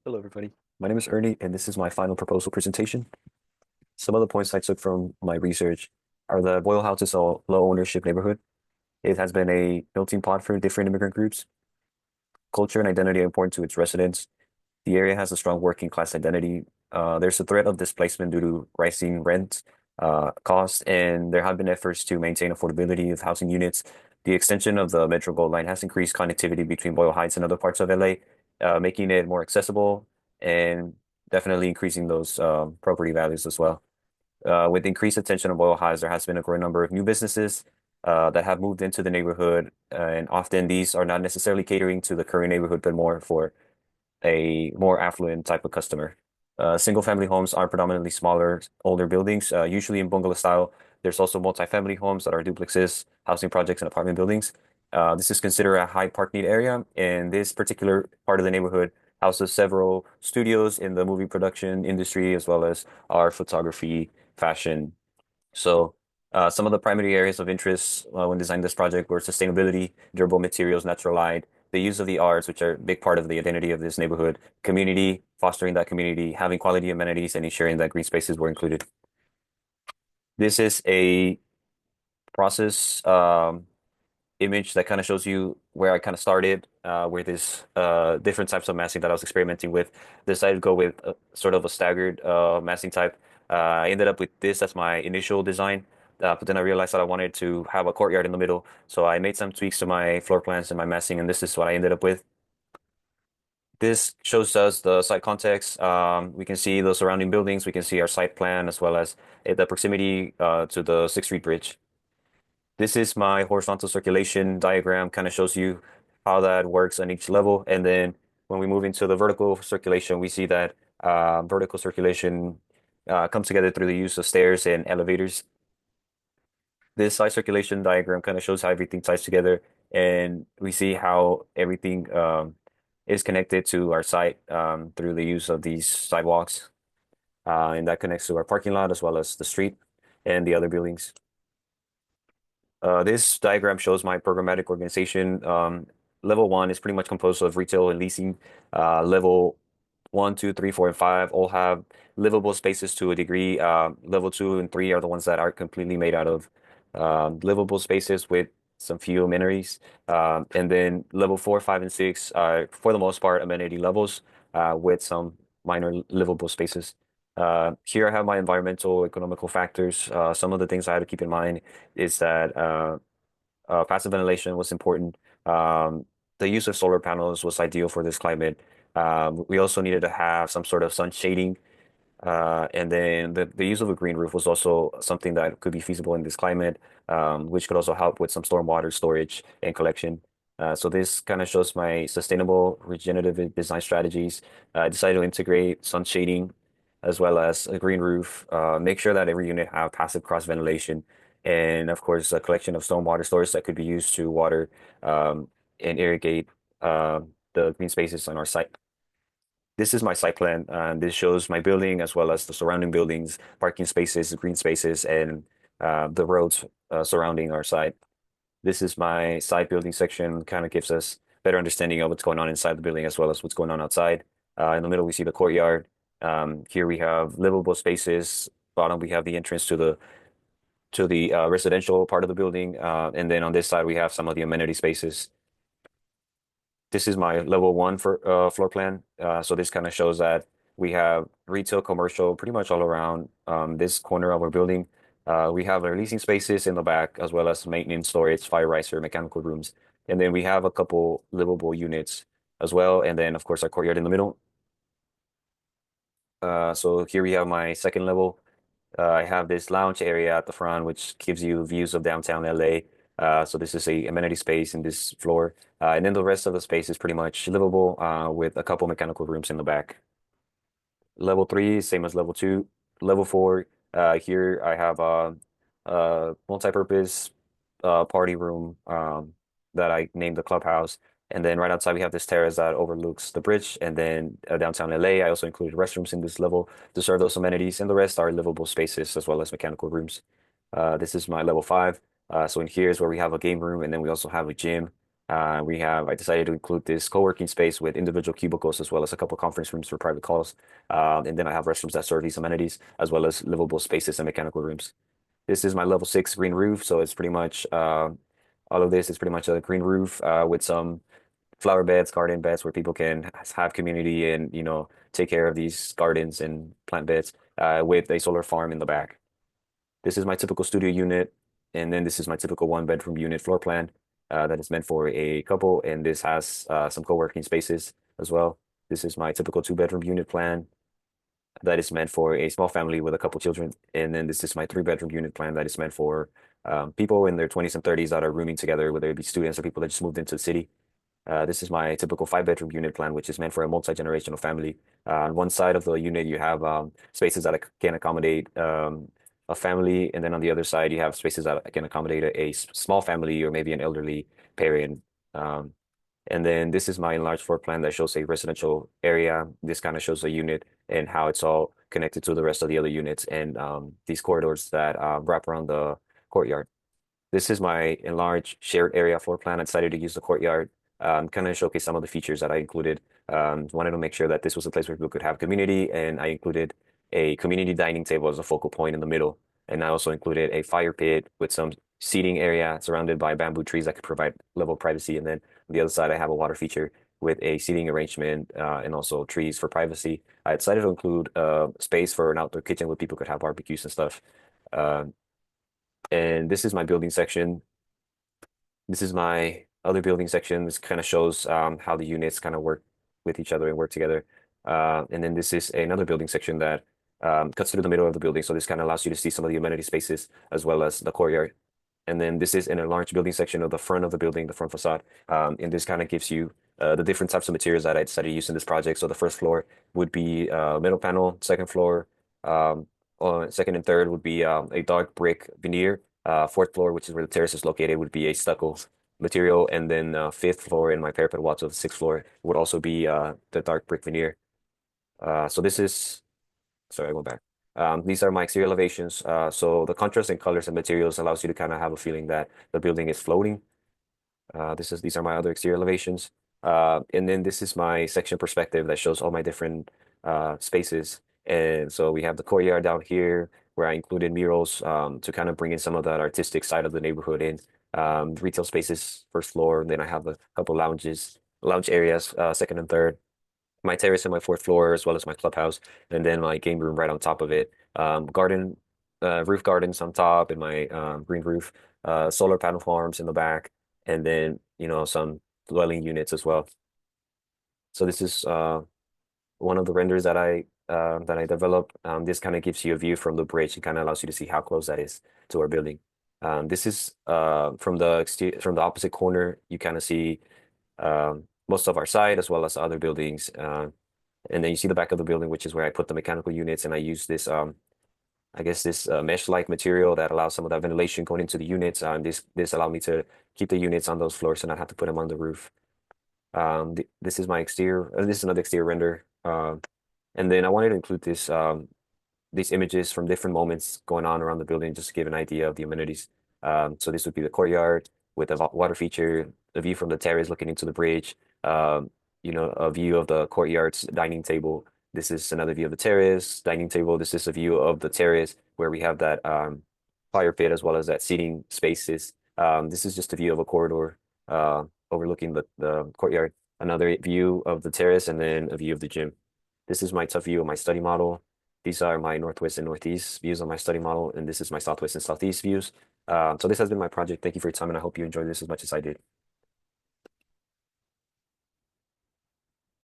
Hello, everybody. My name is Ernie, and this is my final proposal presentation. Some of the points I took from my research are that Boyle House is a low ownership neighborhood. It has been a melting pot for different immigrant groups. Culture and identity are important to its residents. The area has a strong working class identity. There's a threat of displacement due to rising rent costs, and there have been efforts to maintain affordability of housing units. The extension of the Metro Gold Line has increased connectivity between Boyle Heights and other parts of LA, making it more accessible and definitely increasing those property values as well. With increased attention on Boyle Heights, there has been a growing number of new businesses that have moved into the neighborhood, and often these are not necessarily catering to the current neighborhood, but more for a more affluent type of customer. Single-family homes are predominantly smaller, older buildings, usually in bungalow style. There's also multi-family homes that are duplexes, housing projects, and apartment buildings. This is considered a high park need area, and this particular part of the neighborhood houses several studios in the movie production industry, as well as art, photography, fashion. So, some of the primary areas of interest when designing this project were sustainability, durable materials, natural light, the use of the arts, which are a big part of the identity of this neighborhood, community, fostering that community, having quality amenities, and ensuring that green spaces were included. This is a process image that kind of shows you where I kind of started with this different types of massing that I was experimenting with. Decided to go with sort of a staggered massing type. I ended up with this as my initial design, but then I realized that I wanted to have a courtyard in the middle. So I made some tweaks to my floor plans and my massing, and this is what I ended up with. This shows us the site context. We can see the surrounding buildings. We can see our site plan as well as the proximity to the 6th Street Bridge. This is my horizontal circulation diagram, kind of shows you how that works on each level. And then when we move into the vertical circulation, we see that vertical circulation comes together through the use of stairs and elevators. This site circulation diagram kind of shows how everything ties together, and we see how everything is connected to our site through the use of these sidewalks, and that connects to our parking lot as well as the street and the other buildings. This diagram shows my programmatic organization. Level one is pretty much composed of retail and leasing. Level one, two, three, four, and five all have livable spaces to a degree. Level two and three are the ones that are completely made out of livable spaces with some few amenities. And then level four, five, and six are, for the most part, amenity levels with some minor livable spaces. Here I have my environmental economical factors. Some of the things I had to keep in mind is that passive ventilation was important. The use of solar panels was ideal for this climate. We also needed to have some sort of sun shading. And then the use of a green roof was also something that could be feasible in this climate, which could also help with some stormwater storage and collection. So this kind of shows my sustainable regenerative design strategies. I decided to integrate sun shading as well as a green roof, make sure that every unit have passive cross ventilation, and of course a collection of stormwater storage that could be used to water and irrigate the green spaces on our site. This is my site plan, and this shows my building as well as the surrounding buildings, parking spaces, green spaces, and the roads surrounding our site. This is my site building section, kind of gives us better understanding of what's going on inside the building as well as what's going on outside. In the middle, we see the courtyard. Here we have livable spaces. Bottom, we have the entrance to the residential part of the building, and then on this side, we have some of the amenity spaces. This is my level one for floor plan. So this kind of shows that we have retail, commercial, pretty much all around this corner of our building. We have our leasing spaces in the back, as well as maintenance, storage, fire riser, mechanical rooms. And then we have a couple livable units as well. And then, of course, our courtyard in the middle. So here we have my second level. I have this lounge area at the front, which gives you views of downtown LA. So this is a amenity space in this floor. And then the rest of the space is pretty much livable with a couple mechanical rooms in the back. Level three, same as level two. Level four, here I have a multi-purpose party room that I named the clubhouse. And then right outside, we have this terrace that overlooks the bridge. And then downtown LA, I also included restrooms in this level to serve those amenities. And the rest are livable spaces as well as mechanical rooms. This is my level five. So in here is where we have a game room, and then we also have a gym. I decided to include this co-working space with individual cubicles as well as a couple conference rooms for private calls. And then I have restrooms that serve these amenities as well as livable spaces and mechanical rooms. This is my level 6 green roof, so it's pretty much all of this is pretty much a green roof with some flower beds, garden beds where people can have community and take care of these gardens and plant beds with a solar farm in the back. This is my typical studio unit, and then this is my typical one bedroom unit floor plan that is meant for a couple, and this has some co-working spaces as well. This is my typical two-bedroom unit plan that is meant for a small family with a couple children, and then this is my three-bedroom unit plan that is meant for people in their 20s and 30s that are rooming together, whether it be students or people that just moved into the city. This is my typical five-bedroom unit plan, which is meant for a multi-generational family. On one side of the unit, you have spaces that can accommodate a family, and then on the other side, you have spaces that can accommodate a small family or maybe an elderly parent. Um, and then this is my enlarged floor plan that shows a residential area. This kind of shows a unit and how it's all connected to the rest of the other units and these corridors that wrap around the courtyard. This is my enlarged shared area floor plan. I decided to use the courtyard, kind of showcase some of the features that I included. Wanted to make sure that this was a place where people could have community, and I included a community dining table as a focal point in the middle. And I also included a fire pit with some seating area surrounded by bamboo trees that could provide level of privacy. And then on the other side, I have a water feature with a seating arrangement and also trees for privacy. I decided to include space for an outdoor kitchen where people could have barbecues and stuff. Um, and this is my building section. This is my other building section. This kind of shows how the units kind of work with each other and work together. And then this is another building section that cuts through the middle of the building. So this kind of allows you to see some of the amenity spaces as well as the courtyard. And then this is an enlarged building section of the front of the building, the front facade. And this kind of gives you the different types of materials that I decided to use in this project. So the first floor would be metal panel, second floor, second and third would be a dark brick veneer. Fourth floor, which is where the terrace is located, would be a stucco material. And then fifth floor in my parapet walls of the sixth floor would also be the dark brick veneer. So this is, sorry, I go back. These are my exterior elevations. So the contrast in colors and materials allows you to kind of have a feeling that the building is floating. These are my other exterior elevations. And then this is my section perspective that shows all my different spaces. And so we have the courtyard down here where I included murals to kind of bring in some of that artistic side of the neighborhood in. Retail spaces, first floor. And then I have a couple lounge areas, second and third. My terrace and my fourth floor, as well as my clubhouse, and then my game room right on top of it. Roof gardens on top, and my green roof, solar panel farms in the back, and then some dwelling units as well. So this is one of the renders that I developed. This kind of gives you a view from the bridge and kind of allows you to see how close that is to our building. This is from from the opposite corner. You kind of see most of our site as well as other buildings. And then you see the back of the building, which is where I put the mechanical units, and I use this I guess this mesh-like material that allows some of that ventilation going into the units. This allowed me to keep the units on those floors and not have to put them on the roof. This is my exterior. This is another exterior render. And then I wanted to include these images from different moments going on around the building just to give an idea of the amenities. So this would be the courtyard with the water feature, the view from the terrace looking into the bridge, a view of the courtyard's dining table. This is another view of the terrace, dining table. This is a view of the terrace where we have that fire pit as well as that seating spaces. This is just a view of a corridor overlooking the courtyard. Another view of the terrace and then a view of the gym. This is my top view of my study model. These are my northwest and northeast views of my study model, and this is my southwest and southeast views. So this has been my project. Thank you for your time, and I hope you enjoyed this as much as I did.